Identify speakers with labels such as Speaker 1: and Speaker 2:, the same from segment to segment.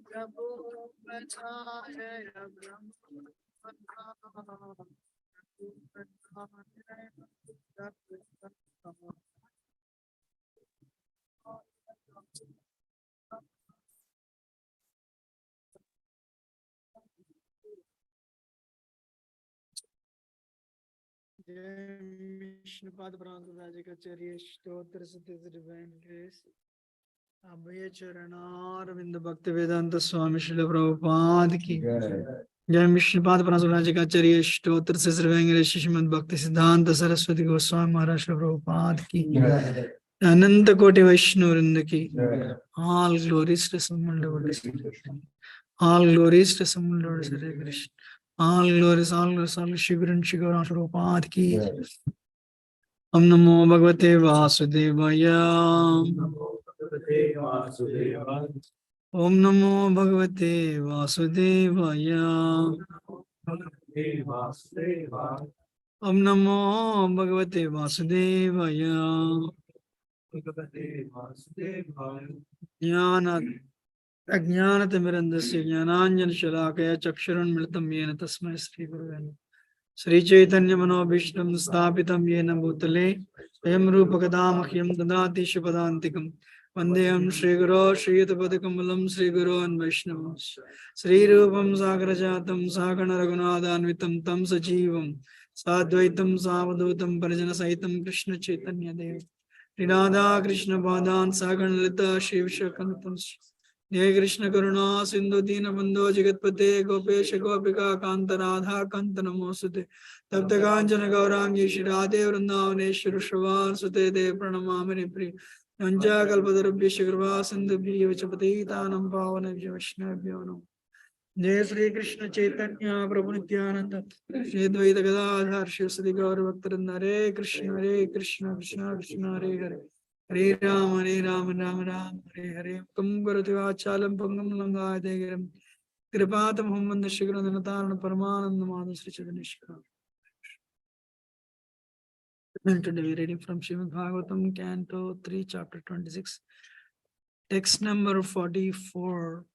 Speaker 1: Prabhu Vishnupad ब्रह्मराजिकाचार्य स्तोत्र Satish divine grace अभय चरणारविंद भक्ति वेदांत स्वामी श्रील प्रभुपाद की जय विष्णुपाद ब्रह्मराजिकाचार्य स्तोत्र से श्रीवेंकटेश श्रीमद् भक्ति सिद्धांत सरस्वती गोस्वामी महाराज श्रील प्रभुपाद की अनंत कोटि वैष्णव वृंद की all glories to someone devotees all glories to someone devotees Hare Krishna all glories all Shri Guru and Shri Gauranga Prabhupada की Om Namo Bhagavate Vasudevaya Om Namo Bhagavate Vasudevaya Om Namo Bhagavate Vasudevaya ज्ञानात् अज्ञानतिमिरन्धस्य ज्ञानाञ्जनशलाकया चक्षुरुन्मिलितं येन तस्मै श्रीगुरवे नमः श्रीचैतन्यमनोभीष्टं स्थापितं येन भूतले स्वयं रूपकदा मह्यं ददाति शुभदान्तिकं वन्देऽहं श्रीगुरो श्रीयुतपदकमलं श्रीगुरोन् वैष्णवं श्रीरूपं सागरजातं सागणरघुनाथान्वितं तं सजीवं साद्वैतं सावधूतं परिजनसहितं कृष्णचैतन्यदेव राधा कृष्ण पादान सागण लता शिव शकंतम जय कृष्ण करुणा सिंधु दीन बंधो जगतपते गोपेश गोपिका कांत राधा कांत नमोस्तुते तप्त कांचन गौरांगी श्री राधे वृंदावनेश्वर श्रवान सुते देव प्रणमामि प्रिय नंजा कल्पतरुभ्यश्च कृपा सिन्धुभ्यः च पतितानां पावनेभ्यो वैष्णवेभ्यो नमः जय श्री कृष्ण चैतन्य प्रभु नित्यानंद श्री द्वैत गदाधर शिवसदि गौर भक्तवृंद हरे कृष्ण कृष्ण कृष्ण हरे हरे हरे राम राम राम हरे हरे कम करोति वाचालं पंगुं लंघयते गिरिं कृपातमहं वन्दे श्रीगुरुनाथार्णं परमानंद Madhav Shri Chaitanya And today we are reading from Srimad Bhagavatam, Canto 3, Chapter 26, text number 44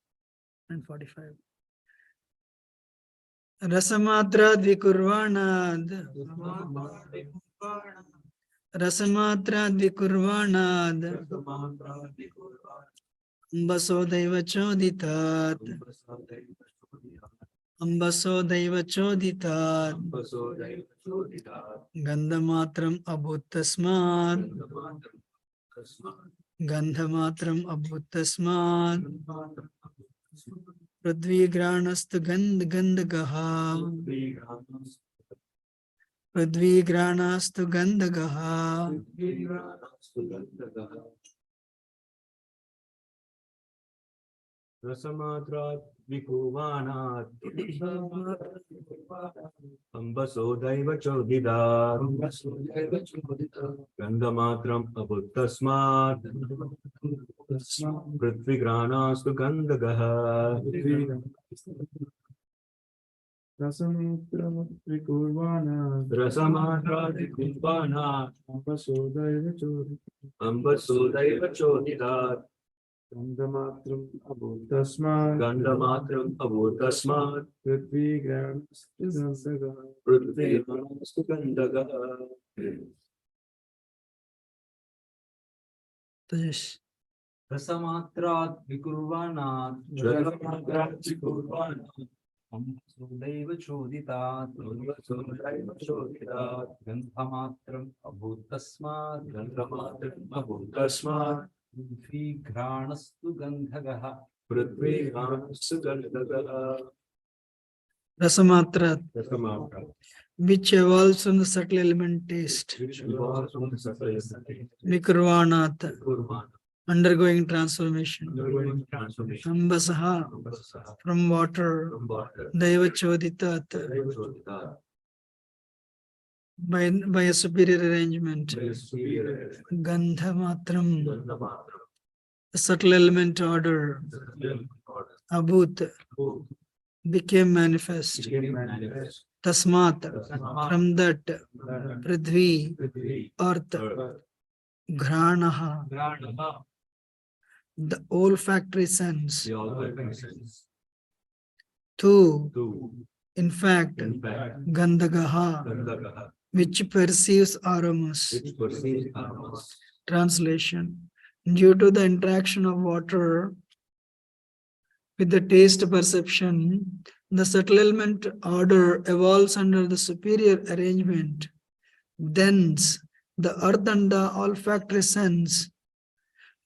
Speaker 1: and 45. रसमात्रा द्विकुर्वाणाद् अम्बसो दैव चोदितात् गन्धमात्रम् अभूत् पृथ्वीघ्राणस्तु गन्धगः
Speaker 2: रसमात्रात् विकुर्वाणात् अम्बसो दैव चोदितात् गन्धमात्रम् अभूत्तस्मात् पृथ्वीघ्राणास्तु गन्धगः
Speaker 3: रसमात्रात् विकुर्वाणात्
Speaker 2: अम्बसो दैव चोदितात्
Speaker 3: गन्धमात्रम्
Speaker 2: अभूत्तस्मात् पृथ्वीघ्राणस्तु गन्धगः
Speaker 4: रसमात्रात् विकुर्वाणात् अम्बसो दैव चोदितात् गन्धमात्रम् अभूत्तस्मात् पृथ्वीघ्राणस्तु गन्धगः
Speaker 1: Rasamatrat, which evolves from the subtle element taste. Vikurvanat, undergoing transformation. Ambasaha, from water. Daiva Choditat, by a superior arrangement.
Speaker 2: by a superior
Speaker 1: Gandha matram,
Speaker 2: Gandhamatram,
Speaker 1: the subtle element order,
Speaker 2: order,
Speaker 1: abhut,
Speaker 2: who
Speaker 1: became manifest.
Speaker 2: became manifest.
Speaker 1: Tasmat, from that, prithvi,
Speaker 2: Prithvi,
Speaker 1: earth,
Speaker 2: earth,
Speaker 1: granaha,
Speaker 4: Granaha,
Speaker 1: the olfactory sense,
Speaker 2: the olfactory sense.
Speaker 1: tu,
Speaker 2: Two,
Speaker 1: in fact,
Speaker 2: in fact,
Speaker 1: gandhagaha,
Speaker 2: Gandhagaha,
Speaker 1: which perceives aromas.
Speaker 2: which perceives aromas.
Speaker 1: Translation: due to the interaction of water with the taste perception, the subtle element order evolves under the superior arrangement. Thence, the earth and the olfactory sense,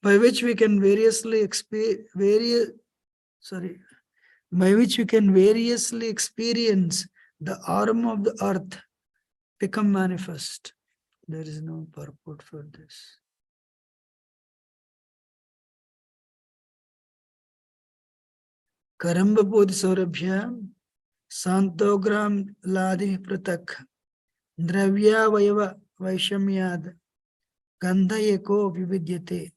Speaker 1: by which we can variously experience the aroma of the earth, become manifest. There is no purport for this. Karambapodi Saurabhya, Santogram Ladi Pratak, Dravya Vayava Vaishamyad, Gandha Eko Vividyate.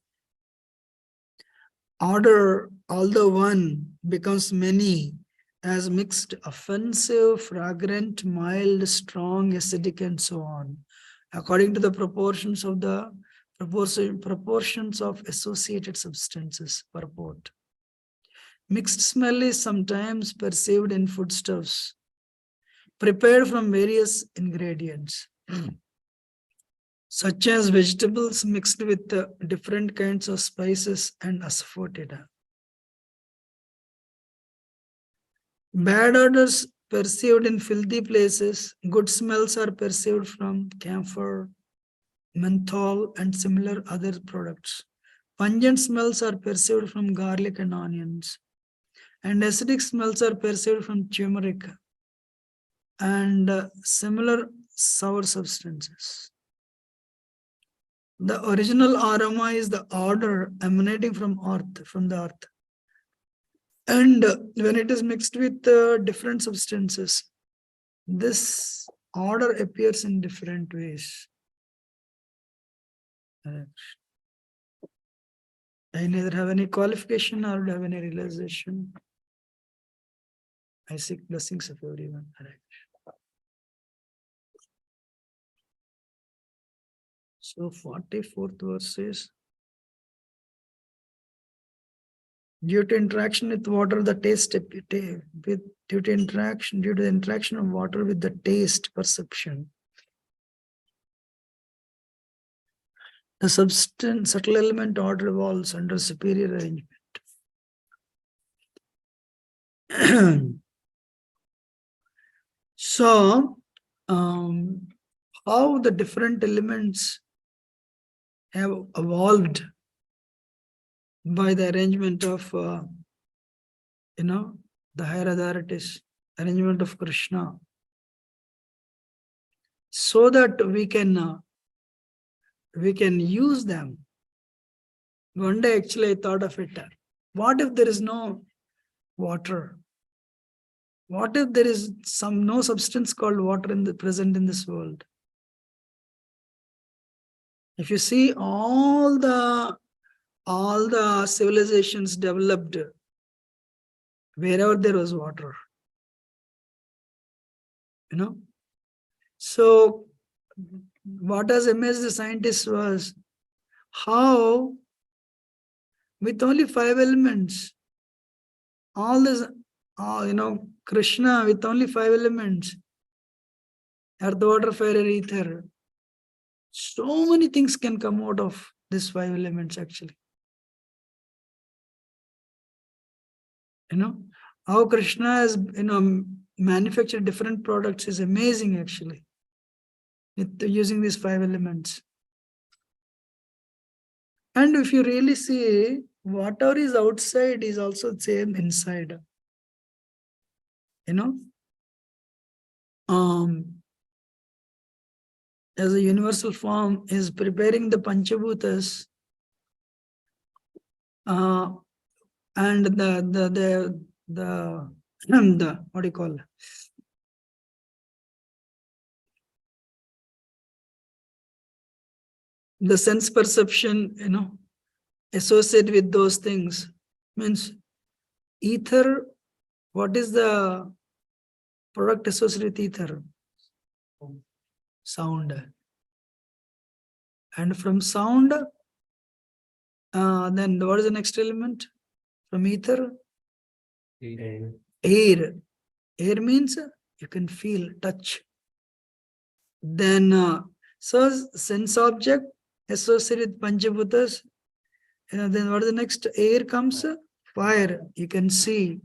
Speaker 1: Order, although one, becomes many, as mixed, offensive, fragrant, mild, strong, acidic, and so on, according to the proportions of associated substances. Purport. Mixed smell is sometimes perceived in foodstuffs prepared from various ingredients, such as vegetables mixed with different kinds of spices and asafoetida. Bad odors perceived in filthy places, good smells are perceived from camphor, menthol, and similar other products. Pungent smells are perceived from garlic and onions, and acidic smells are perceived from turmeric and similar sour substances. The original aroma is the odor emanating from the earth. And when it is mixed with different substances, this odor appears in different ways. I neither have any qualification or have any realization. I seek blessings of everyone. So 44th verse says, due to interaction with water, the due to the interaction of water with the taste perception, the subtle element order evolves under superior arrangement. So, how the different elements have evolved by the arrangement of, the higher authorities, arrangement of Krishna, so that we can use them. One day, actually, I thought of it. What if there is no water? What if there is no substance called water present in this world? If you see all the civilizations developed wherever there was water, So what has amazed the scientists was how with only 5 elements, all this, Krishna with only 5 elements, earth, water, fire, and ether, so many things can come out of these 5 elements actually. How Krishna has, manufactured different products is amazing actually, using these 5 elements. And if you really see, whatever is outside is also the same inside. As a universal form is preparing the Panchabhutas, and the what do you call, the sense perception, associated with those things. Means ether, what is the product associated with ether? Sound. And from sound, then what is the next element? From ether?
Speaker 2: Air.
Speaker 1: Air. Air means you can feel, touch. Then, so sense object associated with Panchabhutas. Then what is the next? Air comes, fire, you can see.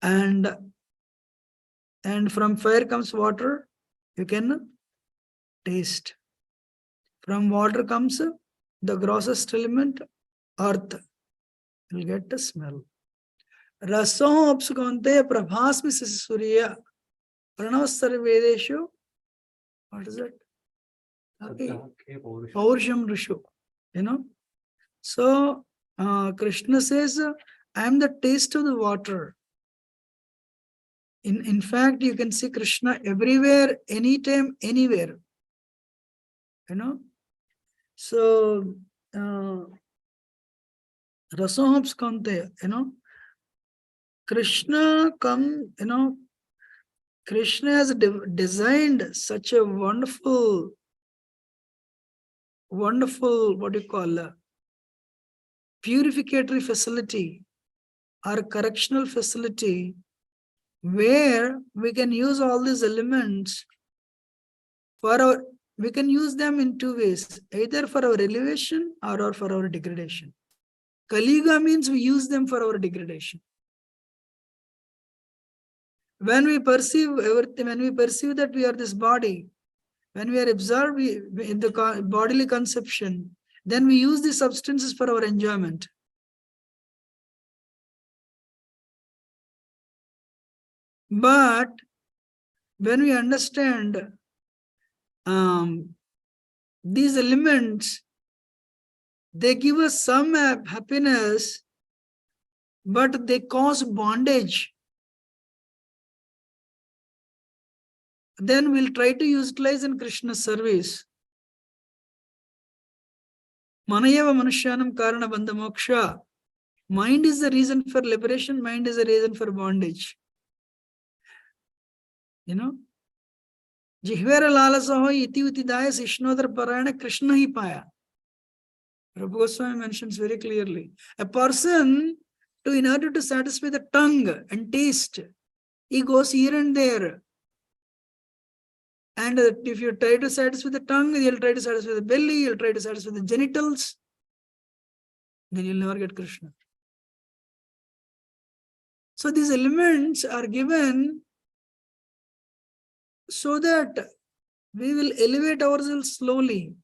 Speaker 1: And from fire comes water, you can taste. From water comes the grossest element, earth. You'll get the smell. Raso apsukante prabhasmi surya. Pranavastar Vedeshu. What is it? Paursham Rishu. So Krishna says, I am the taste of the water. In fact, you can see Krishna everywhere, anytime, anywhere. So Rasohams Kante, Krishna Krishna has designed such a wonderful, what do you call, purificatory facility or correctional facility where we can use all these elements we can use them in two ways, either for our elevation or for our degradation. Kali Yuga means we use them for our degradation. When we perceive everything, when we perceive that we are this body, when we are absorbed in the bodily conception, then we use these substances for our enjoyment. But when we understand these elements, they give us some happiness, but they cause bondage. Then we'll try to utilize in Krishna's service. Manayava Manushyanam Karana Bandha Moksha. Mind is the reason for liberation, mind is the reason for bondage. Jihvera lalasaho iti utidaya sishnodar parayana Krishna hi paya. Prabhu Goswami mentions very clearly. A person, in order to satisfy the tongue and taste, he goes here and there. And if you try to satisfy the tongue, you'll try to satisfy the belly, you'll try to satisfy the genitals, then you'll never get Krishna. So these elements are given so that we will elevate ourselves slowly.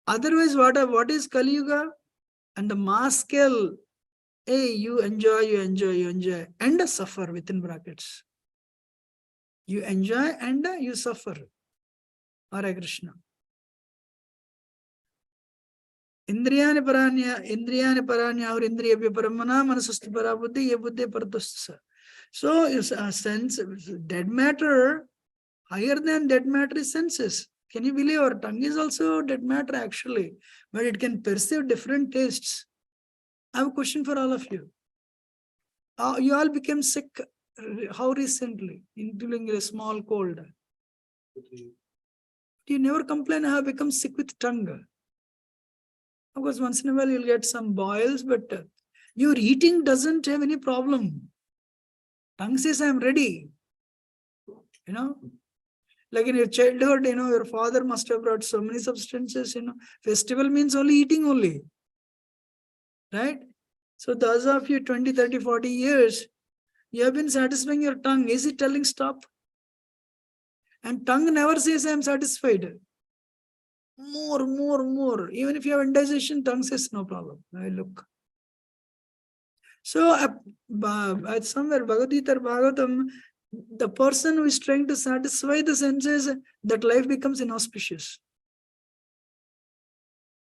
Speaker 1: Otherwise, what is Kali Yuga? And the mass scale, hey, you enjoy, and suffer within brackets. You enjoy and you suffer. Hare Krishna. Indriyani paranya or indriya paramana manasasti parabuddhi ye buddhi paradustasa. So is a sense, dead matter, higher than dead matter is senses. Can you believe our tongue is also dead matter actually, but it can perceive different tastes. I have a question for all of you. You all became sick how recently, including a small cold? You never complain, I have become sick with tongue. Of course, once in a while you'll get some boils, but your eating doesn't have any problem. Tongue says, I am ready. Like in your childhood, your father must have brought so many substances, Festival means only eating only. Right? So those of you 20, 30, 40 years, you have been satisfying your tongue. Is it telling stop? And tongue never says I am satisfied. More. Even if you have indigestion, tongue says no problem. I look. So at somewhere, Bhagavad Gita or Bhagavatam, the person who is trying to satisfy the senses, that life becomes inauspicious.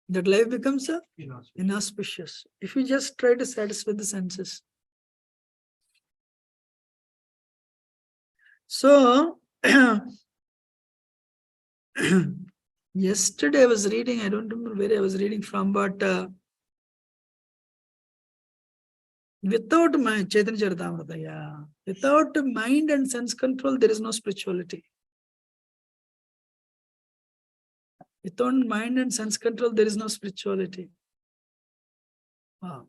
Speaker 1: That life becomes inauspicious. If you just try to satisfy the senses. So, yesterday I was reading, I don't remember where I was reading from, but without mind, Chaitanya Charitamrita, yeah. Without mind and sense control, there is no spirituality. Without mind and sense control, there is no spirituality. Wow.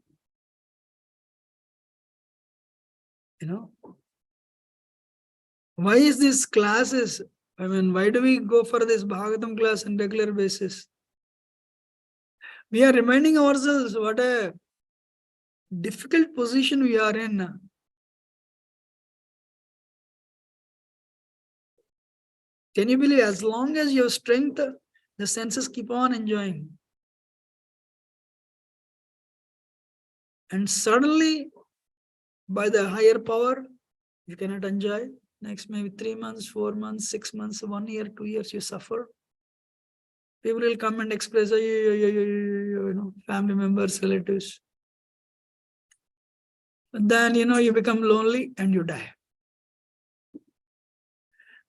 Speaker 1: You know, why is this classes? I mean, why do we go for this Bhagavatam class on regular basis? We are reminding ourselves what a difficult position we are in. Can you believe, as long as you have strength, the senses keep on enjoying. And suddenly, by the higher power, you cannot enjoy. Next, maybe 3 months, 4 months, 6 months, 1 year, 2 years, you suffer. People will come and express, you know, family members, relatives. And then, you know, you become lonely and you die.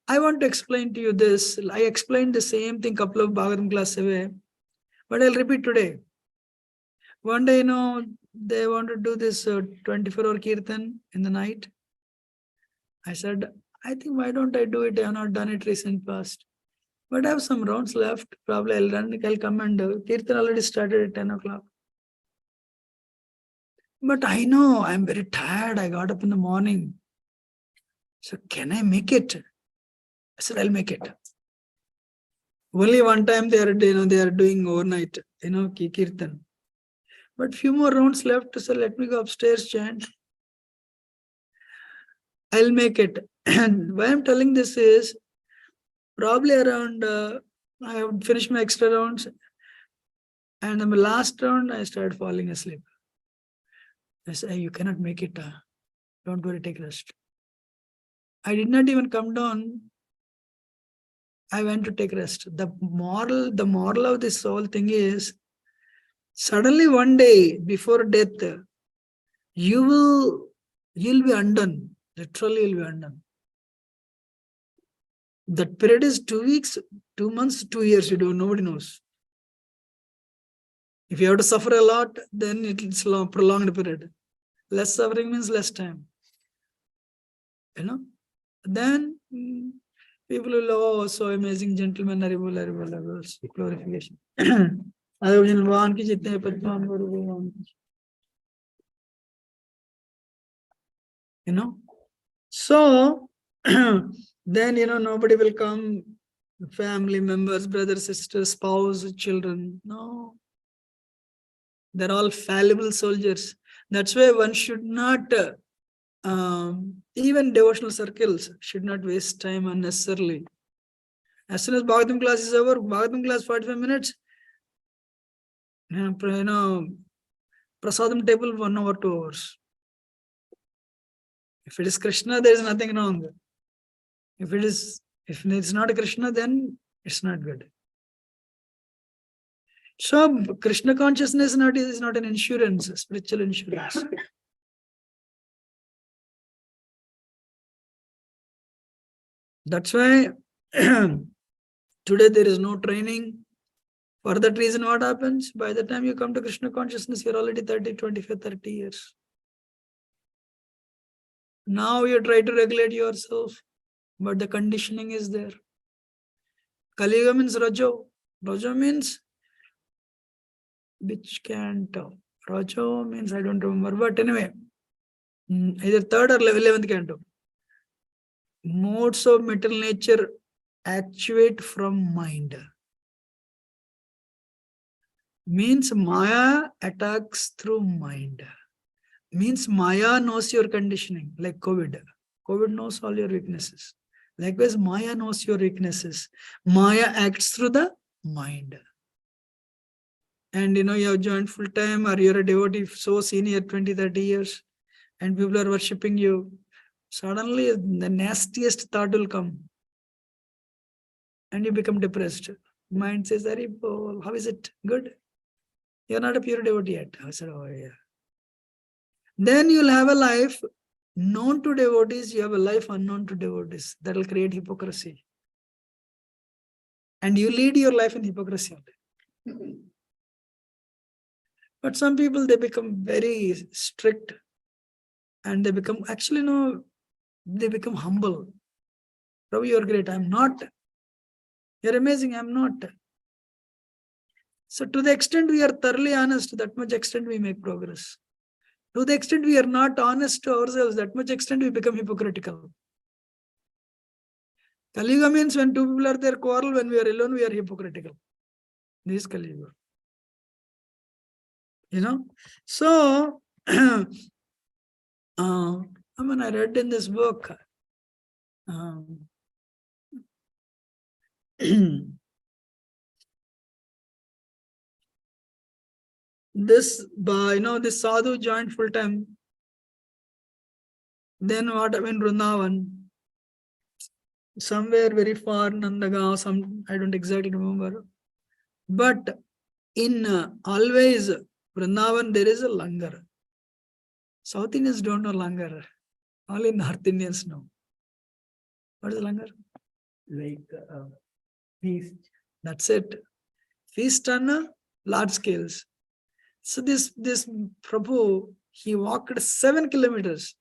Speaker 1: I want to explain to you this. I explained the same thing couple of Bhagavatam class away, but I'll repeat today. One day, you know, they want to do this 24-hour kirtan in the night. I said, I think, why don't I do it? I have not done it recent past. But I have some rounds left. Probably I'll come and kirtan already started at 10 o'clock. But I know I'm very tired. I got up in the morning. So can I make it? I said, I'll make it. Only one time they are doing overnight, kirtan. But few more rounds left, so let me go upstairs, chant. I'll make it. And why I'm telling this is, probably around, I have finished my extra rounds, and in the last round, I started falling asleep. I said, you cannot make it. Don't worry, take rest. I did not even come down. I went to take rest. The moral of this whole thing is, suddenly one day before death, you'll be undone. Literally, you'll be undone. That period is 2 weeks, 2 months, 2 years. Nobody knows. If you have to suffer a lot, then it's long, prolonged period. Less suffering means less time. Then people will, oh, so amazing gentleman, glorification. So then, nobody will come, family members, brothers, sisters, spouse, children. No. They're all fallible soldiers. That's why one should not, even devotional circles should not waste time unnecessarily. As soon as Bhagavatam class is over, Bhagavatam class 45 minutes, prasadam table 1 hour, 2 hours. If it is Krishna, there is nothing wrong. If it's not Krishna, then it's not good. So Krishna consciousness is not an insurance, spiritual insurance. That's why today there is no training. For that reason, what happens? By the time you come to Krishna consciousness, you're already 30, 25, 30 years. Now you try to regulate yourself, but the conditioning is there. Kali Yuga means Rajo. Rajo means which canto? Rajo means I don't remember, but anyway, either 3rd or 11th canto. Modes of material nature actuate from mind. Means Maya attacks through mind. Means Maya knows your conditioning, like COVID. COVID knows all your weaknesses. Likewise, Maya knows your weaknesses. Maya acts through the mind. And you have joined full time, or you're a devotee so senior, 20, 30 years, and people are worshipping you. Suddenly, the nastiest thought will come. And you become depressed. Mind says, how is it? Good? You're not a pure devotee yet. I said, oh yeah. Then you'll have a life known to devotees, you have a life unknown to devotees. That will create hypocrisy. And you lead your life in hypocrisy. But some people, they become very strict and they become, actually, no, they become humble. Prabhu, you're great. I'm not. You're amazing. I'm not. So to the extent we are thoroughly honest, that much extent we make progress. To the extent we are not honest to ourselves, that much extent we become hypocritical. Kali Yuga means when two people are there quarrel, when we are alone, we are hypocritical. This is Kali Yuga. So, I read in this book, this sadhu joined full time. Then what happened in Vrindavan? Somewhere very far, Nandagaon, I don't exactly remember. But in always Vrindavan, there is a langar. South Indians don't know langar. Only North Indians know. What is langar?
Speaker 2: Like feast.
Speaker 1: That's it. Feast on large scales. So this Prabhu, he walked 7 kilometers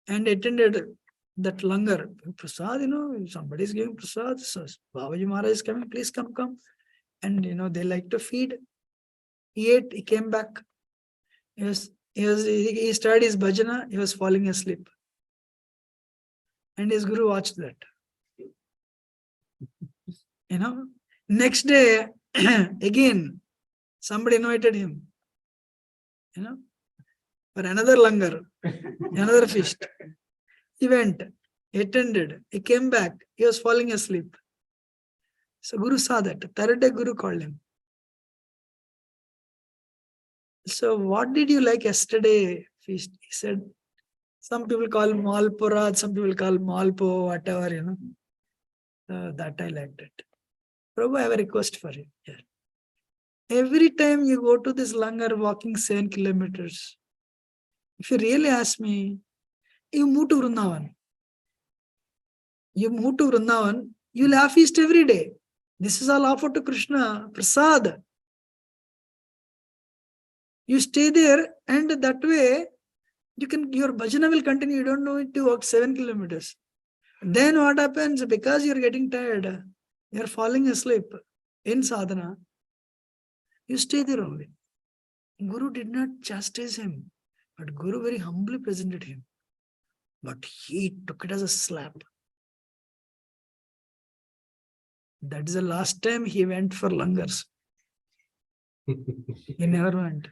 Speaker 1: and attended that langar. Prasad, somebody is giving prasad. So Babaji Maharaj is coming, please come. And they like to feed. He ate, he came back. He started his bhajana, he was falling asleep. And his guru watched that. Next day, again, somebody invited him, for another langar, another feast. He went, attended, he came back, he was falling asleep. So Guru saw that. Third day, Guru called him. So what did you like yesterday feast? He said, some people call Malpurad, some people call Malpo, whatever, that I liked it. Prabhu, I have a request for you. Yeah. Every time you go to this langar walking 7 kilometers, if you really ask me, you move to Vrindavan. You'll have feast every day. This is all offered to Krishna, prasad. You stay there, and that way your bhajana will continue. You don't need to walk 7 kilometers. Then what happens? Because you're getting tired, you're falling asleep in sadhana, you stay there only. Guru did not chastise him, but Guru very humbly presented him. But he took it as a slap. That is the last time he went for langars. He never went.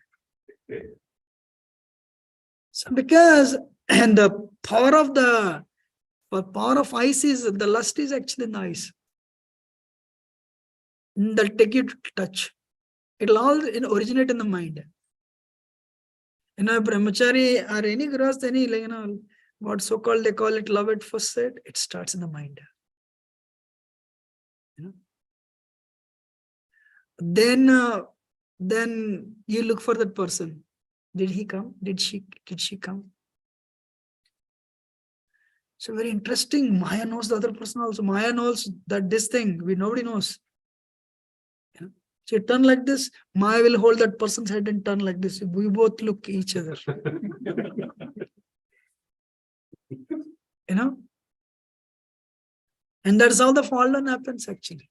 Speaker 1: So because and the power of ice is, the lust is actually in the ice. They'll take you to touch. It'll all originate in the mind. Brahmachari or any grahast, any what so-called they call it love at first sight, it starts in the mind. Then you look for that person. Did he come? Did she come? So very interesting. Maya knows the other person also. Maya knows that this thing nobody knows. So you turn like this, Maya will hold that person's head and turn like this. We both look each other. And that's how the fall down happens actually.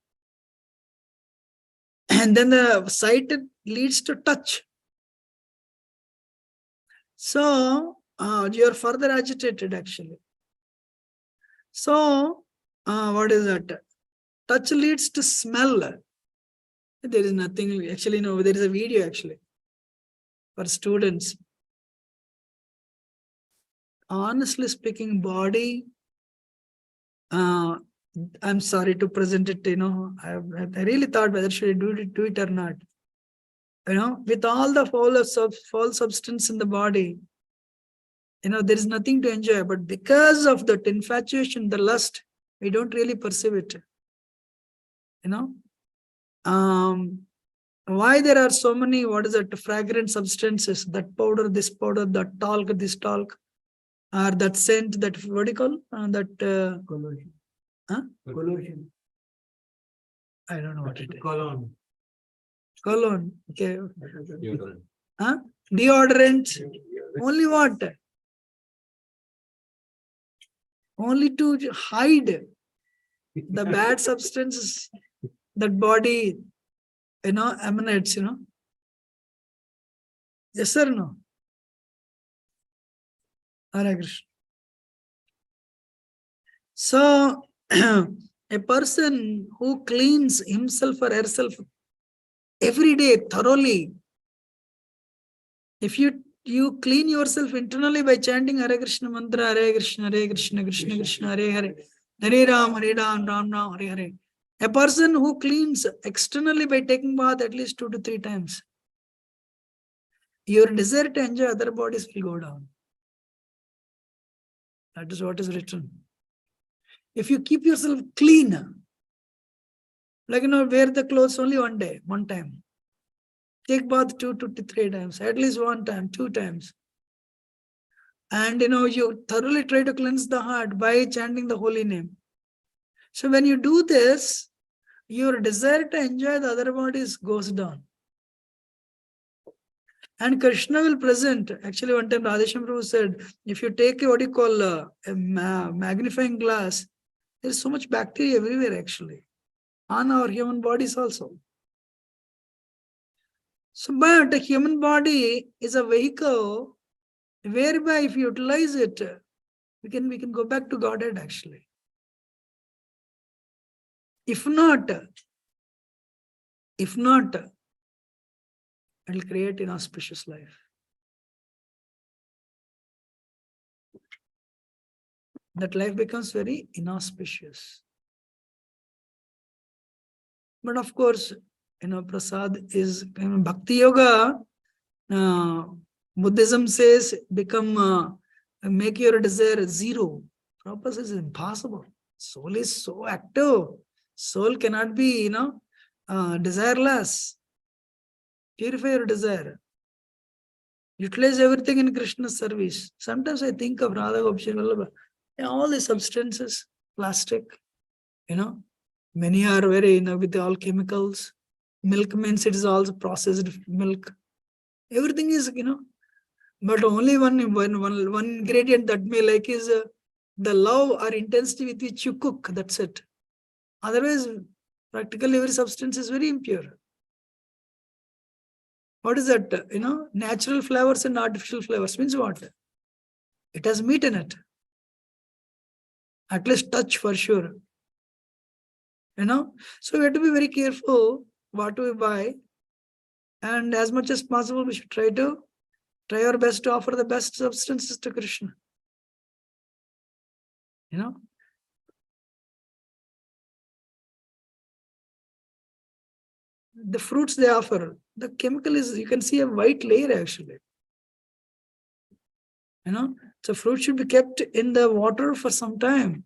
Speaker 1: And then the sight leads to touch. So you're further agitated actually. So what is that? Touch leads to smell. There is nothing actually. No, there is a video actually for students. Honestly speaking, body. I'm sorry to present it. I really thought whether should I do it or not. With all the foul substance in the body, there is nothing to enjoy. But because of that infatuation, the lust, we don't really perceive it. Why there are so many, fragrant substances, that powder, this powder, that talc, this talc. or that scent, that what do you call that?
Speaker 2: Collusion.
Speaker 1: Huh?
Speaker 2: Collusion.
Speaker 1: I don't know what it is.
Speaker 3: Cologne.
Speaker 1: Cologne. Okay.
Speaker 4: Yugal.
Speaker 1: Huh? Deodorant. Only what? Only to hide the bad substances that body, emanates, Yes or no? Hare Krishna. So, a person who cleans himself or herself every day thoroughly, if you clean yourself internally by chanting Hare Krishna mantra, Hare Krishna, Krishna Krishna, Hare Hare, Hare Ram, Ram Ram, Hare Hare. A person who cleans externally by taking bath at least 2 to 3 times, your desire to enjoy other bodies will go down. That is what is written. If you keep yourself clean, like wear the clothes only one time. Take bath 2 to 3 times, at least 1 time, 2 times. And you thoroughly try to cleanse the heart by chanting the holy name. So when you do this, your desire to enjoy the other bodies goes down. And Krishna will present. Actually, one time Radhesham Prabhu said, if you take a magnifying glass, there is so much bacteria everywhere actually, on our human bodies also. So, but the human body is a vehicle whereby if you utilize it, we can go back to Godhead actually. If not, it will create an auspicious life. That life becomes very inauspicious. But of course, prasad is bhakti yoga. Buddhism says make your desire 0. Prabhupada says it's impossible. Soul is so active. Soul cannot be, desireless. Purify your desire. Utilize everything in Krishna's service. Sometimes I think of Radha Gopishri Vallabha. All the substances, plastic, many are very, with all chemicals. Milk means it is also processed milk. Everything is, but only one ingredient that may like is the love or intensity with which you cook. That's it. Otherwise, practically every substance is very impure. What is that? Natural flavors and artificial flavors means what? It has meat in it. At least touch for sure. So we have to be very careful what we buy. And as much as possible, we should try our best to offer the best substances to Krishna. The fruits they offer, the chemical is, you can see a white layer actually. So fruit should be kept in the water for some time.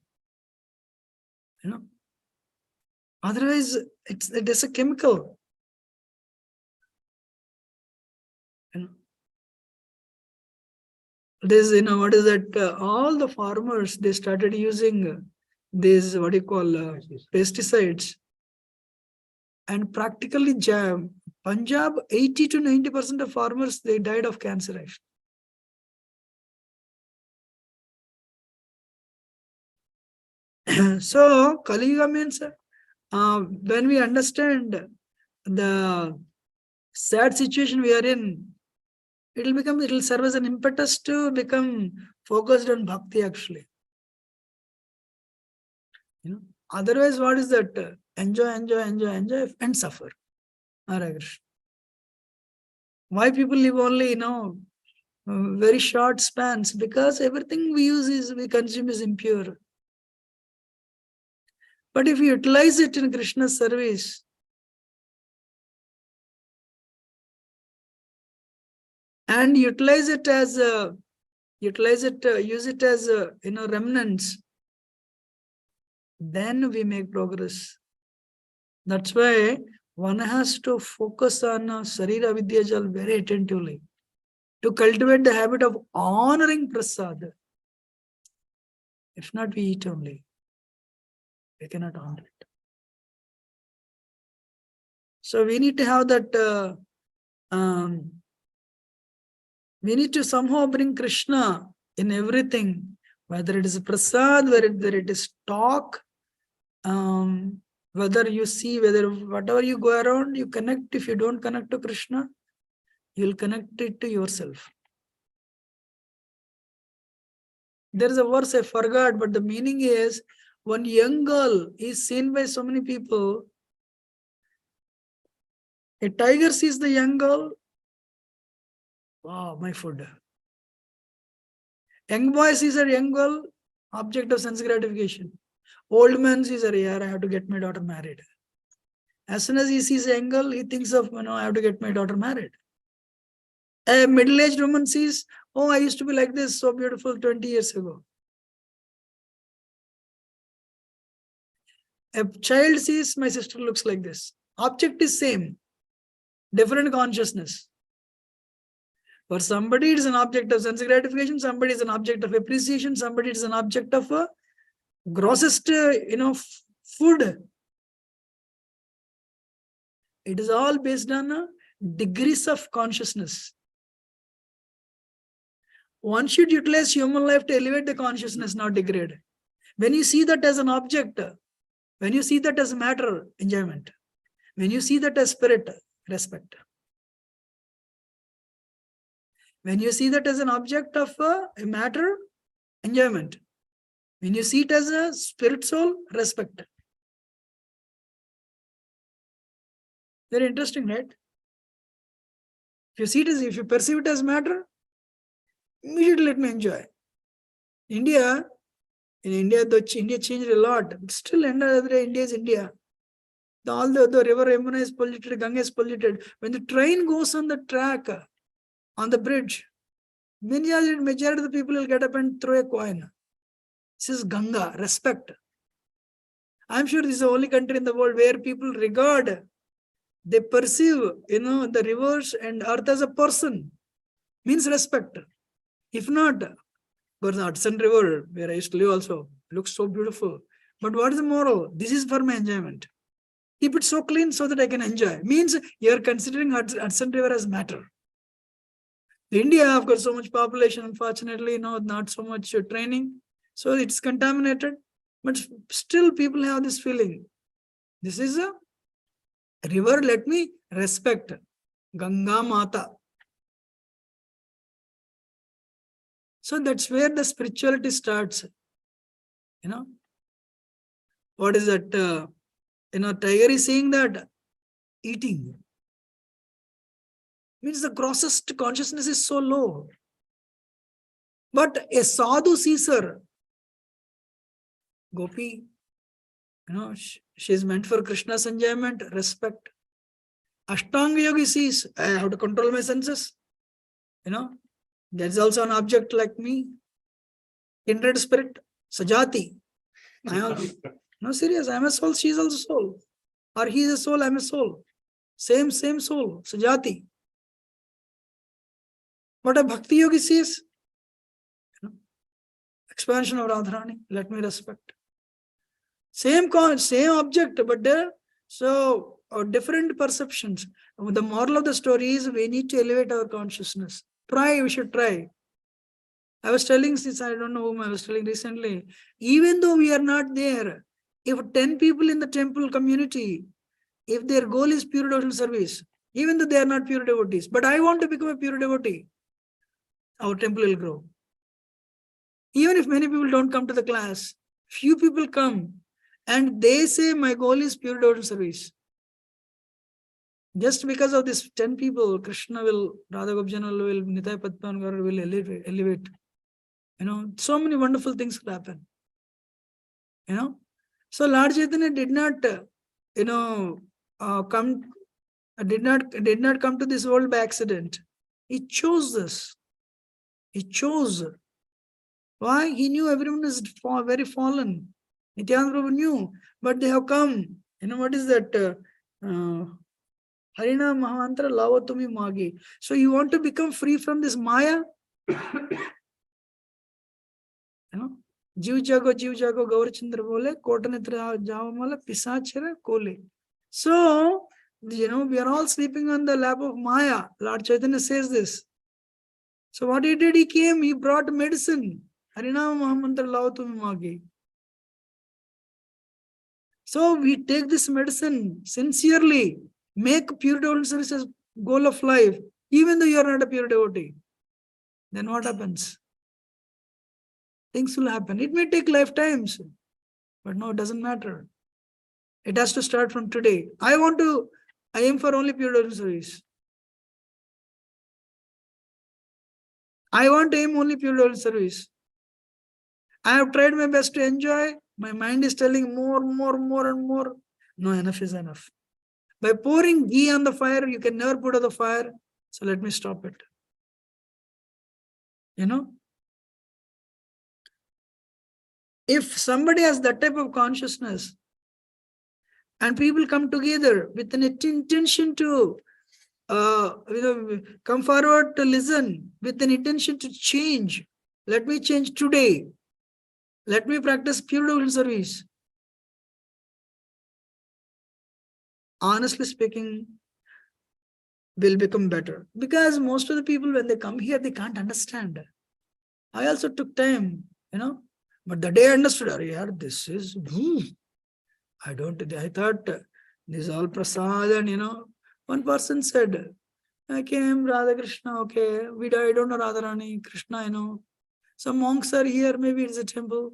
Speaker 1: Otherwise, it is a chemical. This, what is that? All the farmers, they started using these, pesticides. And practically, Punjab, 80 to 90% of farmers, they died of cancer actually. So, Kali Yuga means when we understand the sad situation we are in, it will serve as an impetus to become focused on bhakti actually. Otherwise, what is that? Enjoy, and suffer. Hare Krishna. Why people live only, very short spans? Because everything we consume is impure. But if you utilize it in Krishna's service, and use it as remnants, then we make progress. That's why one has to focus on Sarira Vidyajal very attentively to cultivate the habit of honoring prasad. If not, we eat only. We cannot handle it. So we need to have that, we need to somehow bring Krishna in everything, whether it is prasad, whether it is talk, whether you see, whether whatever you go around, you connect. If you don't connect to Krishna, you'll connect it to yourself. There is a verse I forgot, but the meaning is, one young girl is seen by so many people. A tiger sees the young girl. Wow, my food. Young boy sees a young girl, object of sense gratification. Old man sees her, yeah, I have to get my daughter married. As soon as he sees a young girl, he thinks of, I have to get my daughter married. A middle-aged woman sees, oh, I used to be like this, so beautiful 20 years ago. A child sees, my sister looks like this. Object is same, different consciousness. For somebody, it is an object of sense gratification. Somebody is an object of appreciation. Somebody is an object of grossest, food. It is all based on degrees of consciousness. One should utilize human life to elevate the consciousness, not degrade. When you see that as an object, when you see that as matter, enjoyment. When you see that as spirit, respect. When you see that as an object of a matter, enjoyment. When you see it as a spirit soul, respect. Very interesting, right? If you see it as, if you perceive it as matter, immediately let me enjoy. In India, though India changed a lot, but still end of the day, India is India. All the river Yamuna is polluted, Ganga is polluted. When the train goes on the track, on the bridge, majority of the people will get up and throw a coin. This is Ganga, respect. I'm sure this is the only country in the world where people regard, they perceive, the rivers and earth as a person. Means respect. If not, because the Hudson River, where I used to live also, looks so beautiful. But what is the moral? This is for my enjoyment. Keep it so clean so that I can enjoy. Means you're considering Hudson River as matter. India, of course, so much population, unfortunately, not so much training. So it's contaminated. But still people have this feeling. This is a river, let me respect. Ganga Mata. So that's where the spirituality starts. What is that? Tiger is saying that eating means the grossest consciousness is so low. But a sadhu sees her. Gopi, she is meant for Krishna's enjoyment, respect. Ashtanga yogi sees, I have to control my senses. There's also an object like me. Kindred spirit, Sajati. No, serious, I'm a soul, she is also soul. Or he is a soul, I'm a soul. Same soul, Sajati. What a bhakti yogi sees, expansion of Radharani, let me respect. Same object, but there, so different perceptions. The moral of the story is we need to elevate our consciousness. We should try. I was telling, since I don't know whom I was telling recently, even though we are not there, if 10 people in the temple community, if their goal is pure devotional service, even though they are not pure devotees, but I want to become a pure devotee, our temple will grow. Even if many people don't come to the class, few people come and they say, my goal is pure devotional service. Just because of this 10 people, Krishna will, Radha Gopjanal will, Nitai Padman will elevate. So many wonderful things will happen. So Lord Chaitanya did not, did not come to this world by accident. He chose this. He chose. Why? He knew everyone is very fallen. Nityananda Prabhu knew, but they have come. What is that? Harina Mahamantra Lavatumi Magi. So you want to become free from this Maya? जीव जागो Gaurachandra bole, Kotanitra Javamala, Pisachara, Kole. So, we are all sleeping on the lap of Maya. Lord Chaitanya says this. So what he did, he came, he brought medicine. Harinam Mahamantra Lao Tumi Magi. So we take this medicine sincerely, make pure devotee service as goal of life, even though you are not a pure devotee. Then what happens? Things will happen. It may take lifetimes, but no, it doesn't matter. It has to start from today. I aim for only pure devotee service. I want to aim only pure devotee service. I have tried my best to enjoy. My mind is telling more and more. No, enough is enough. By pouring ghee on the fire, you can never put out the fire. So let me stop it. If somebody has that type of consciousness and people come together with an intention to come forward to listen, with an intention to change, let me change today. Let me practice pure devotee service. Honestly speaking, will become better. Because most of the people, when they come here, they can't understand. I also took time, but the day I understood, this is, I thought this is all prasad, and one person said, I came, Radha Krishna, okay, I don't know Radharani, Krishna, some monks are here, maybe it's a temple.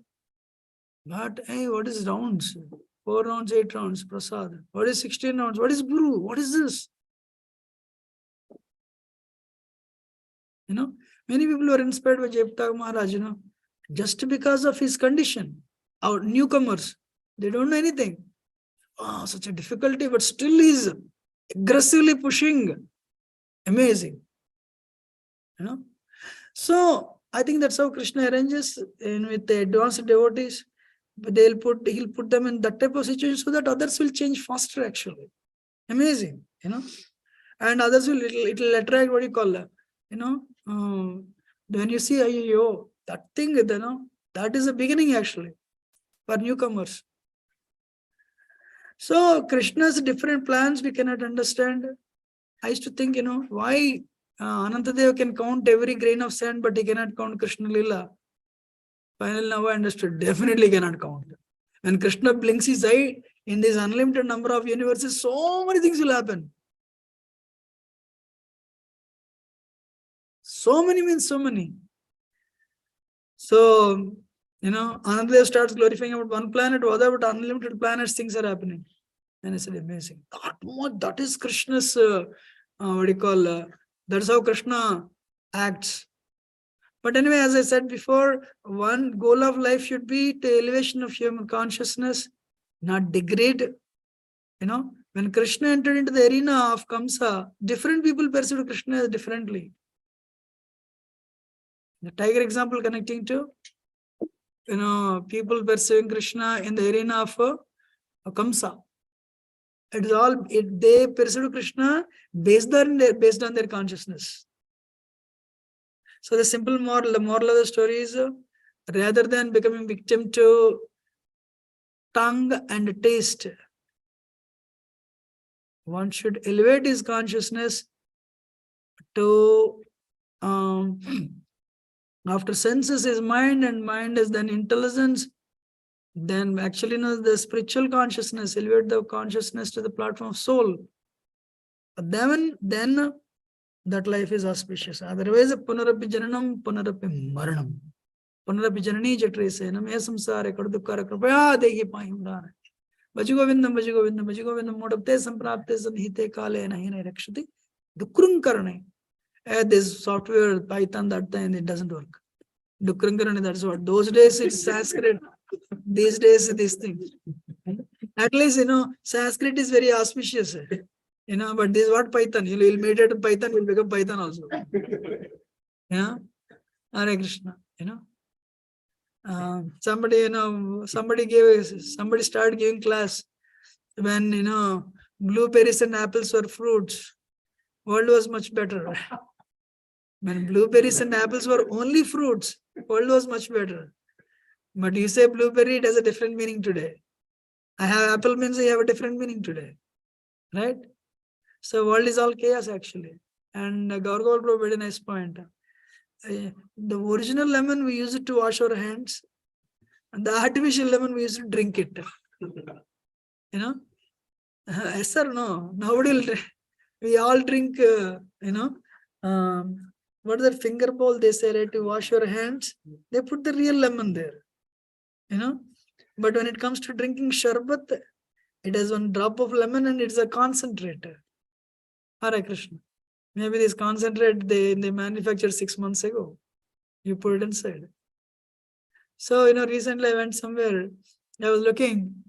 Speaker 1: But hey, what is rounds? 4 rounds, 8 rounds, prasad. What is 16 rounds? What is Guru? What is this? Many people were inspired by Jayapataka Maharaj, just because of his condition. Our newcomers, they don't know anything. Oh, such a difficulty, but still he's aggressively pushing. Amazing. So I think that's how Krishna arranges with the advanced devotees. But he'll put them in that type of situation so that others will change faster actually. Amazing, and others it'll attract what you call when you see that thing, that is the beginning actually for newcomers. So Krishna's different plans we cannot understand. I used to think, why Anantadeva can count every grain of sand, but he cannot count Krishna Lila. Finally, now I understood. Definitely cannot count. When Krishna blinks his eye in this unlimited number of universes, so many things will happen. So many means so many. So, Anandadeva starts glorifying about one planet, other but unlimited planets, things are happening. And I said, amazing. That is Krishna's, that's how Krishna acts. But anyway, as I said before, one goal of life should be the elevation of human consciousness, not degrade. When Krishna entered into the arena of Kamsa, different people perceived Krishna differently. The tiger example connecting to, people perceiving Krishna in the arena of Kamsa. They perceived Krishna based on their consciousness. So the moral of the story is, rather than becoming victim to tongue and taste, one should elevate his consciousness to, after senses is mind and mind is then intelligence, then actually the spiritual consciousness, elevate the consciousness to the platform of soul. Then that life is auspicious. Otherwise, punarapi jananam, punarapi maranam. Punarapi janani jatrasenam, esamsare kadukara kripaya dehi payumdana. Vajigovindam, Vajigovindam, Vajigovindam, modapte samprapte samhite kale nahine rakshati. Dukrung karane. This software, Python, that time, it doesn't work. Dukrung karane, that's what. Those days it's Sanskrit. These days, these things. At least, Sanskrit is very auspicious. But this is what Python. You'll meditate in Python, you'll become Python also. Yeah. Hare Krishna. Somebody started giving class when blueberries and apples were fruits. World was much better. When blueberries and apples were only fruits, world was much better. But you say blueberry, it has a different meaning today. I have apple means I have a different meaning today. Right? So world is all chaos actually. And Gaurav Prabhu made a nice point. The original lemon we use it to wash our hands, and the artificial lemon we use to drink it. You know? Yes or no? Nobody will drink. We all drink, what is that finger bowl they say, right? To wash your hands, they put the real lemon there. You know? But when it comes to drinking sharbat, it has one drop of lemon and it's a concentrate. Hare Krishna. Maybe this concentrate they manufactured 6 months ago. You put it inside. So, recently I went somewhere. I was looking.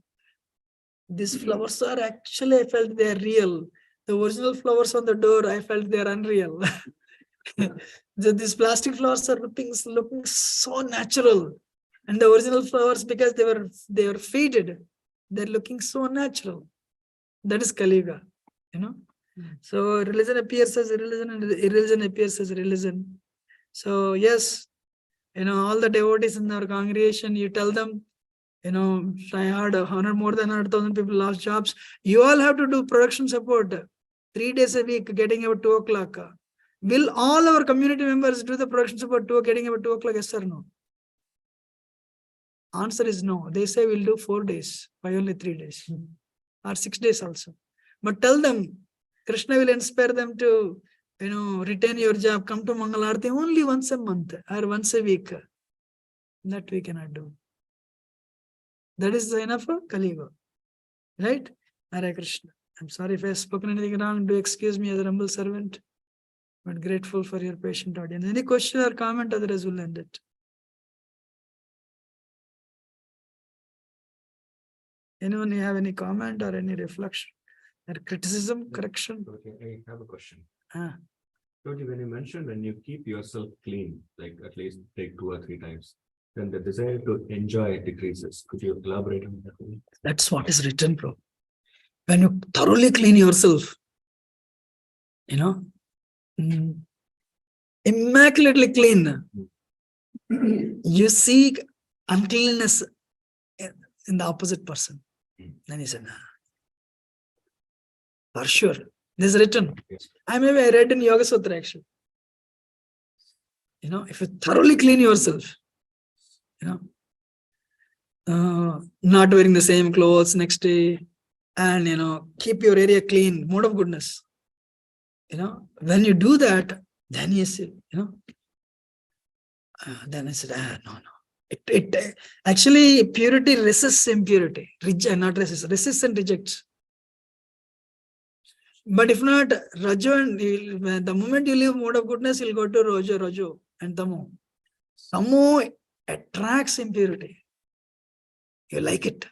Speaker 1: These flowers are actually, I felt they are real. The original flowers on the door, I felt they are unreal. These plastic flowers are looking so natural. And the original flowers, because they were faded, they're looking so natural. That is Kali Yuga, So religion appears as religion and irreligion appears as religion. So yes, all the devotees in our congregation, you tell them, I heard more than 100,000 people lost jobs. You all have to do production support 3 days a week, getting about 2 o'clock. Will all our community members do the production support getting about 2 o'clock? Yes or no? Answer is no. They say we'll do 4 days, why only 3 days or 6 days also. But tell them, Krishna will inspire them to, retain your job, come to Mangalarti only once a month or once a week. That we cannot do. That is enough for Kali Yuga. Right? Hare Krishna. I'm sorry if I have spoken anything wrong. Do excuse me as a humble servant. But grateful for your patient audience. Any question or comment, otherwise we'll end it. Anyone have any comment or any reflection or criticism, correction?
Speaker 3: Okay, I have a question.
Speaker 1: Ah.
Speaker 3: When you mentioned when you keep yourself clean, like at least take 2 or 3 times, then the desire to enjoy decreases. Could you elaborate on that?
Speaker 1: That's what is written, bro. When you thoroughly clean yourself, immaculately clean, you seek uncleanness in the opposite person. Then he said, for sure. This is written.
Speaker 3: Yes.
Speaker 1: I read in Yoga Sutra actually. If you thoroughly clean yourself, not wearing the same clothes next day, and keep your area clean, mode of goodness. When you do that, then you see, then I said, no. It actually purity resists impurity, resists and rejects. But if not, Rajo, the moment you leave mode of goodness, you'll go to Rajo and Tamo. Tamo attracts impurity. You like it.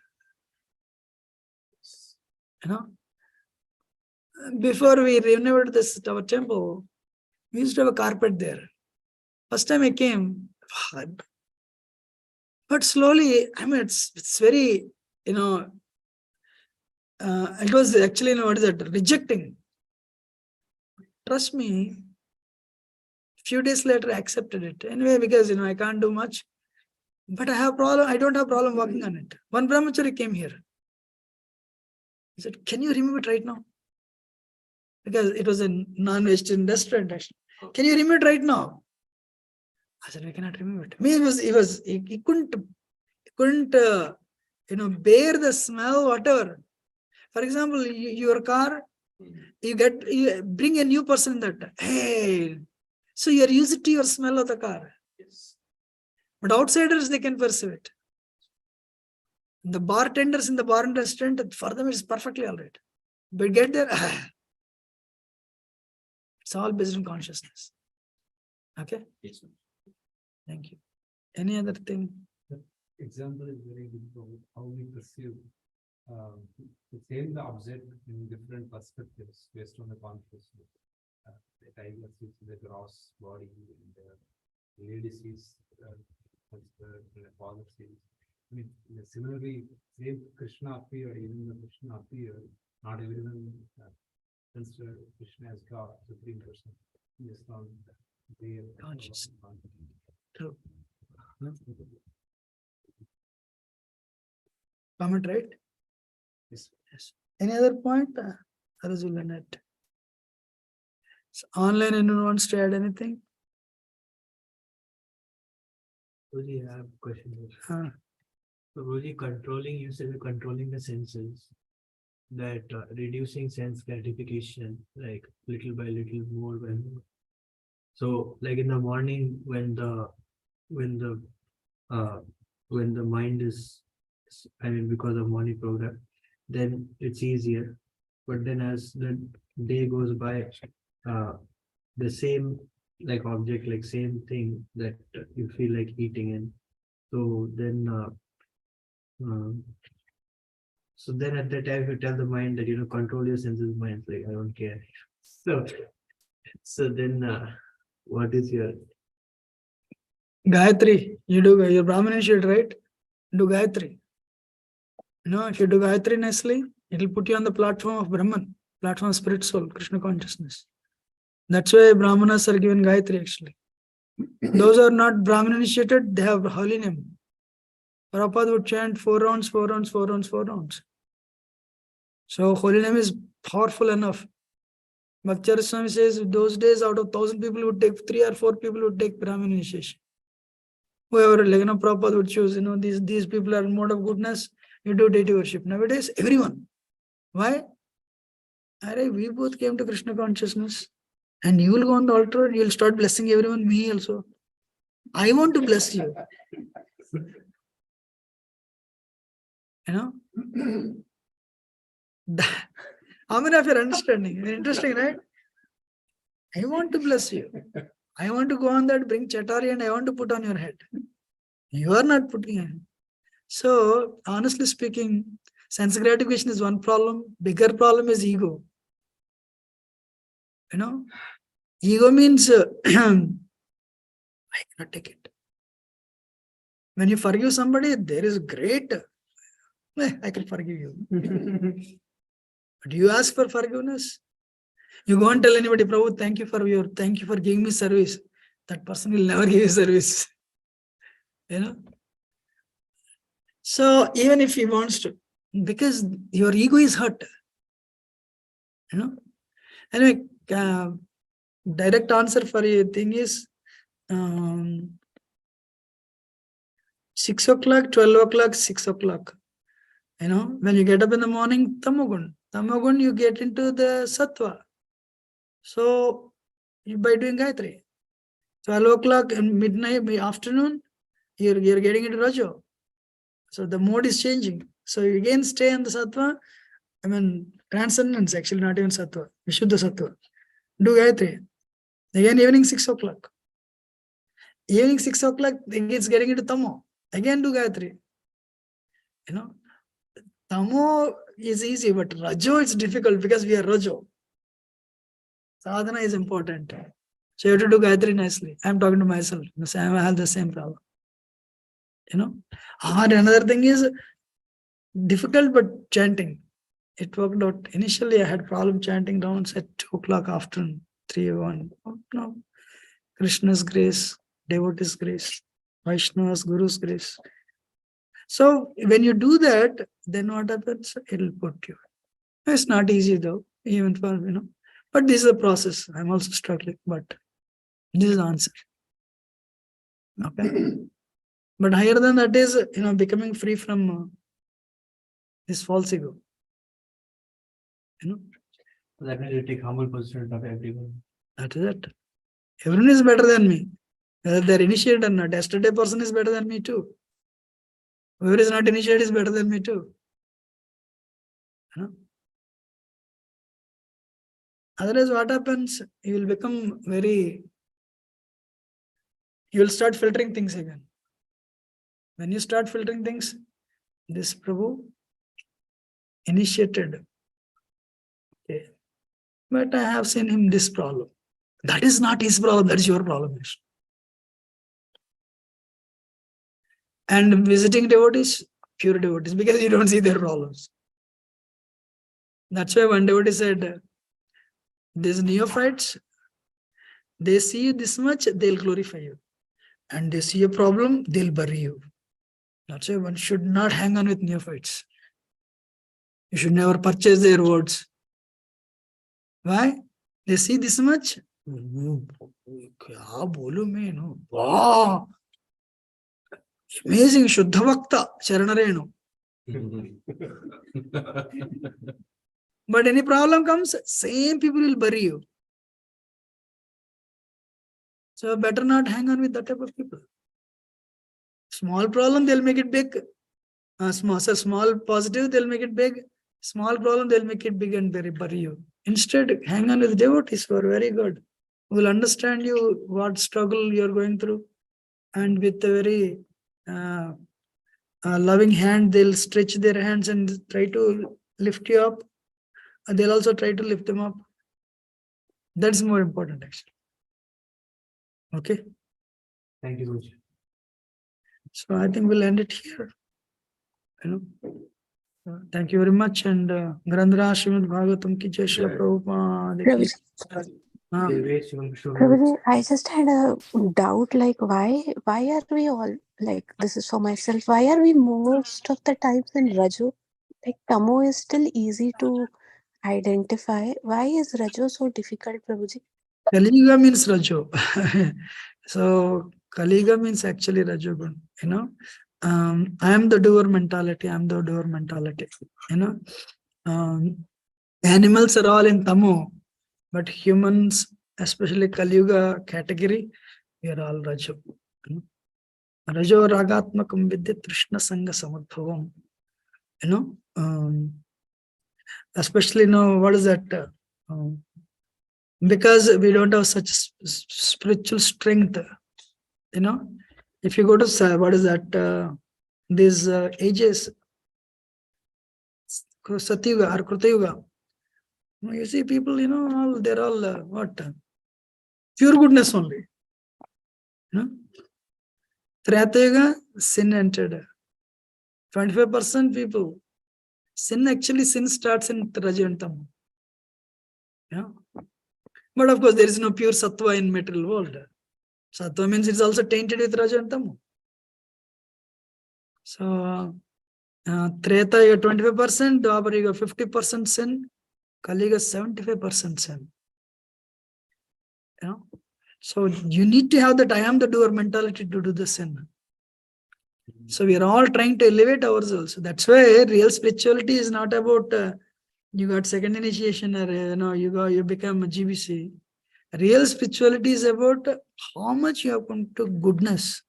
Speaker 1: Before we renovated our temple, we used to have a carpet there. First time I came, but slowly, it's very, it was actually, what is that? Rejecting. Trust me, few days later, I accepted it. Anyway, because, I can't do much. But I don't have problem working on it. One brahmachari came here. He said, can you remove it right now? Because it was a non-vegetarian restaurant, actually. Can you remove it right now? I said, we cannot remove it. He couldn't, bear the smell, whatever. For example, your car, you bring a new person in that. Hey, so you're used to your smell of the car.
Speaker 3: Yes.
Speaker 1: But outsiders, they can perceive it. The bartenders in the bar and restaurant, for them, it's perfectly all right. But get there, it's all based on consciousness. Okay?
Speaker 3: Yes.
Speaker 1: Thank you. Any other thing?
Speaker 4: Example is very good for how we perceive the same object in different perspectives based on the consciousness. The tiger sees the gross body, and the lady sees the father sees. Similarly, same Krishna appeared, even the Krishna appeared, not everyone consider Krishna as God, Supreme Person. Based on their
Speaker 1: Consciousness. True. Comment, right?
Speaker 2: Yes.
Speaker 1: Yes. Any other point? Net. So online, anyone wants to add anything?
Speaker 2: Roji, I have a question.
Speaker 1: Uh,
Speaker 2: So Roji, controlling, you said controlling the senses, that reducing sense gratification, like little by little, more by more. So like in the morning when the when the mind is, I mean, because of morning program, then it's easier. But then as the day goes by, the same like object, like same thing that you feel like eating in. So then, um, so then at that time you tell the mind that, control your senses, mind, like I don't care. So then, what is your
Speaker 1: Gayatri, you do your Brahmin initiate, right? Do Gayatri. If you do Gayatri nicely, it will put you on the platform of Brahman, platform of spirit soul, Krishna consciousness. That's why Brahmanas are given Gayatri actually. Those who are not Brahmin initiated, they have holy name. Prabhupada would chant 4 rounds, 4 rounds, 4 rounds, 4 rounds. So holy name is powerful enough. Bhakti Swami says those days out of 1,000 people would take 3 or 4 people would take Brahmin initiation. Whoever, Prabhupada would choose, these people are in mode of goodness, you do deity worship. Nowadays, everyone. Why? We both came to Krishna consciousness. And you will go on the altar and you will start blessing everyone, me also. I want to bless you. How many of you are understanding? Interesting, right? I want to bless you. I want to go on that, bring chatari and I want to put on your head. You are not putting it. So, honestly speaking, sense gratification is one problem. Bigger problem is ego. Ego means I cannot take it. When you forgive somebody, there is great, I can forgive you. But you ask for forgiveness. You go and tell anybody, Prabhu, thank you for giving me service. That person will never give you service. So even if he wants to, because your ego is hurt. Anyway, direct answer for your thing is 6 o'clock, 12 o'clock, 6 o'clock. When you get up in the morning, Tamagun. Tamagun, you get into the Sattva. So, by doing Gayatri, 12 o'clock in midnight, afternoon, you're getting into Rajo. So, the mode is changing. So, you again stay in the Sattva. Transcendence, actually, not even Sattva. Vishuddha Sattva. Do Gayatri. Again, evening 6 o'clock. Evening 6 o'clock, it's getting into Tamo. Again, do Gayatri. Tamo is easy, but Rajo is difficult because we are Rajo. Sadhana is important. So you have to do Gayatri nicely. I'm talking to myself. I have the same problem. Or another thing is difficult, but chanting. It worked out. Initially, I had problem chanting rounds at 2 o'clock afternoon, 3, 1. No. Krishna's grace, devotee's grace, Vaishnava's Guru's grace. So when you do that, then what happens? It'll put you. It's not easy though, even for, but this is a process. I'm also struggling, but this is the answer. Okay. But higher than that is, becoming free from this false ego.
Speaker 2: That means you take humble position of everyone.
Speaker 1: That is it. Everyone is better than me. Whether they're initiated or not. Yesterday person is better than me too. Whoever is not initiated is better than me too. Otherwise, what happens? You will start filtering things again. When you start filtering things, this Prabhu initiated. Okay. But I have seen him this problem. That is not his problem, that is your problem. And visiting devotees, pure devotees, because you don't see their problems. That's why one devotee said, these neophytes, they see you this much, they'll glorify you. And they see a problem, they'll bury you. That's why one should not hang on with neophytes. You should never purchase their words. Why? They see this much. क्या बोलूं मैं no वाह amazing Shuddha Bhakta Charanarenu. But any problem comes, same people will bury you. So better not hang on with that type of people. Small problem, they'll make it big. Small positive, they'll make it big. Small problem, they'll make it big and bury you. Instead, hang on with devotees who are very good. Who will understand you, what struggle you're going through. And with a very loving hand, they'll stretch their hands and try to lift you up. And they'll also try to lift them up. That's more important, actually. Okay.
Speaker 2: Thank you, Guruji.
Speaker 1: So I think we'll end it here. Thank you very much. And Grandra Srimad Bhagavatam ki Jai Shri Prabhupada ki.
Speaker 5: Prabhuji, I just had a doubt, like why are we all, like this is for myself, why are we most of the times in Raju? Like Tamo is still easy to identify. Why is Raju so difficult, Prabhuji?
Speaker 1: Kali Yuga means Rajo. So Kali Yuga means actually Rajogun. I am the doer mentality. I am the doer mentality. Animals are all in Tamo, but humans, especially Kali Yuga category, we are all Rajo. Rajo Ragatmakam Vidya Trishna Sangha Samadbhavam. Especially what is that? Because we don't have such spiritual strength. If you go to what is that? These ages, Satyuga or Krutayuga, you see people, they're all what? Pure goodness only. Treta sin entered. 25% people. Sin starts in Raja and Tamo. But of course, there is no pure Sattva in material world. Sattva means it's also tainted with Raja and Tamo. So, Treta you got 25%, Dwapara you got 50% sin, Kali you got 75% sin. So you need to have that I am the doer mentality to do the sin. So we are all trying to elevate ourselves. That's why real spirituality is not about you got second initiation or you become a GBC. Real spirituality is about how much you have come to goodness.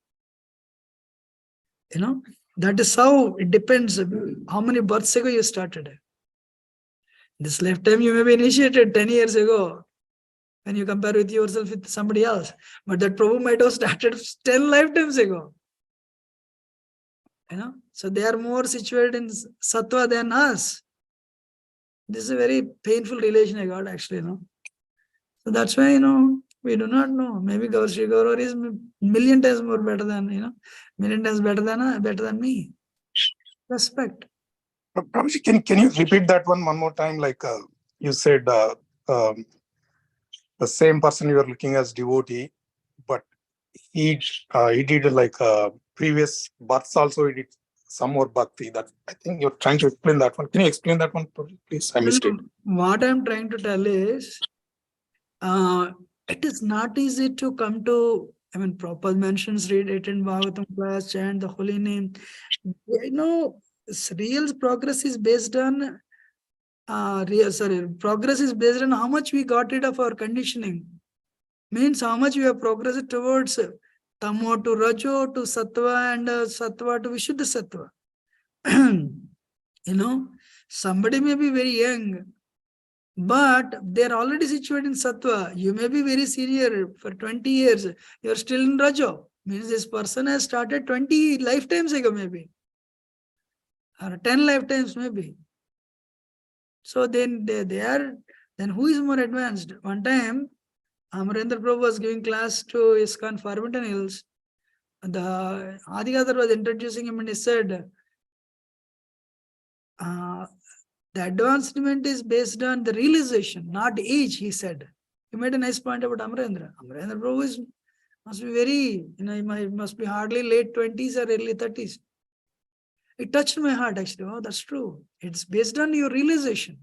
Speaker 1: That is how it depends how many births ago you started. This lifetime you may be initiated 10 years ago when you compare with yourself with somebody else. But that Prabhu might have started 10 lifetimes ago. So they are more situated in Sattva than us. This is a very painful relation I got actually. So that's why, we do not know. Maybe Gaur Sri Gaur is million times more better than, million times better than me. Respect.
Speaker 6: Prabhuji, can you repeat that one more time? Like you said, the same person you are looking as devotee, but he did like previous births also. He did some more bhakti. That I think you're trying to explain that one. Can you explain that one, please? I missed it.
Speaker 1: What I'm trying to tell is, it is not easy to come to. Prabhupada mentions read 18 Bhagavatam class, chant the holy name. Real progress is based on progress is based on how much we got rid of our conditioning. Means how much we have progressed towards Tamo to Rajo to Sattva and Sattva to Vishuddha Sattva. Somebody may be very young, but they're already situated in Sattva. You may be very senior for 20 years. You're still in Rajo. Means this person has started 20 lifetimes ago maybe. Or 10 lifetimes maybe. So then then who is more advanced? One time, Amarendra Prabhu was giving class to ISKCON Farmington Hills. The Adigadar was introducing him and he said, the advancement is based on the realization, not age, he said. He made a nice point about Amarendra. Amarendra Prabhu must be very, he must be hardly late 20s or early 30s. It touched my heart actually. Oh, that's true. It's based on your realization.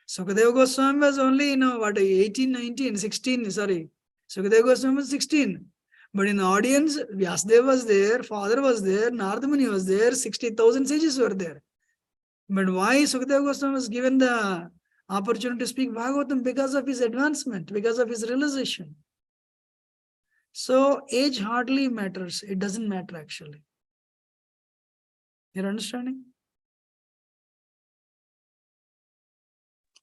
Speaker 1: Sukadeva Goswami was only, 18, 19, 16, sorry. Sukadeva Goswami was 16. But in the audience, Vyasdeva was there, father was there, Narada Muni was there, 60,000 sages were there. But why Sukadeva Goswami was given the opportunity to speak Bhagavatam? Because of his advancement, because of his realization. So age hardly matters. It doesn't matter actually. You're understanding?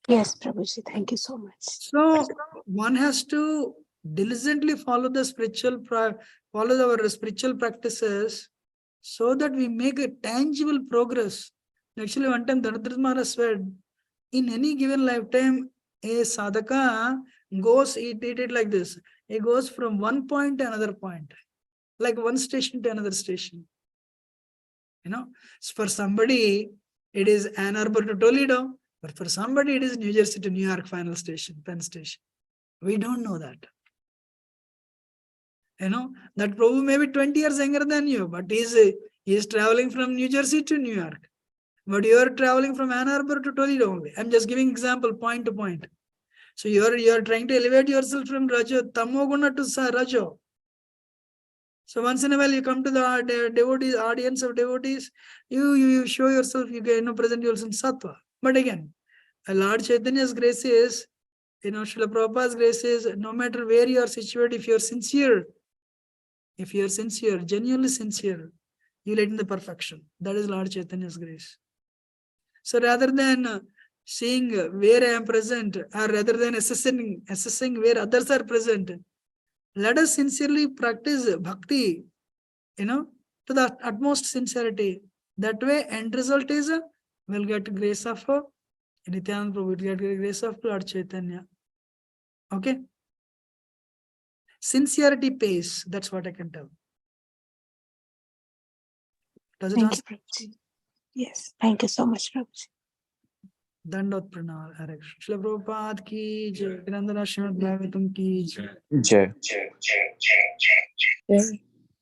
Speaker 5: Yes, Prabhuji, thank you so much.
Speaker 1: So one has to diligently follow the follow our spiritual practices so that we make a tangible progress. Actually, one time Dhanadhar Maharaj said, in any given lifetime, a sadhaka goes, he did it like this. He goes from one point to another point, like one station to another station. For somebody, it is Ann Arbor to Toledo, but for somebody, it is New Jersey to New York final station, Penn Station. We don't know that. That Prabhu may be 20 years younger than you, but he is traveling from New Jersey to New York. But you are traveling from Ann Arbor to Toledo only. I'm just giving example, point to point. So you are trying to elevate yourself from Rajo, Tamoguna to Rajo. So once in a while you come to the devotees, audience of devotees, you show yourself, you present yourself in Sattva. But again, Lord Chaitanya's grace is, Srila Prabhupada's grace is, no matter where you are situated, if you are sincere, genuinely sincere, you will attain the perfection. That is Lord Chaitanya's grace. So rather than seeing where I am present, or rather than assessing where others are present, let us sincerely practice bhakti, to the utmost sincerity. That way, end result is we'll get grace of Nityananda Prabhu, we'll get grace of Lord Chaitanya. Okay? Sincerity pays. That's what I can tell. Does it
Speaker 5: Thank
Speaker 1: answer?
Speaker 5: you, Prabhuji. Yes, thank you so much, Prabhuji.
Speaker 1: Dandot Pranal, Hare Krishna. Srila Prabhupada ki jai, Grandhara Srimad Bhagavatam ki jai.
Speaker 7: Jai.
Speaker 5: Yes.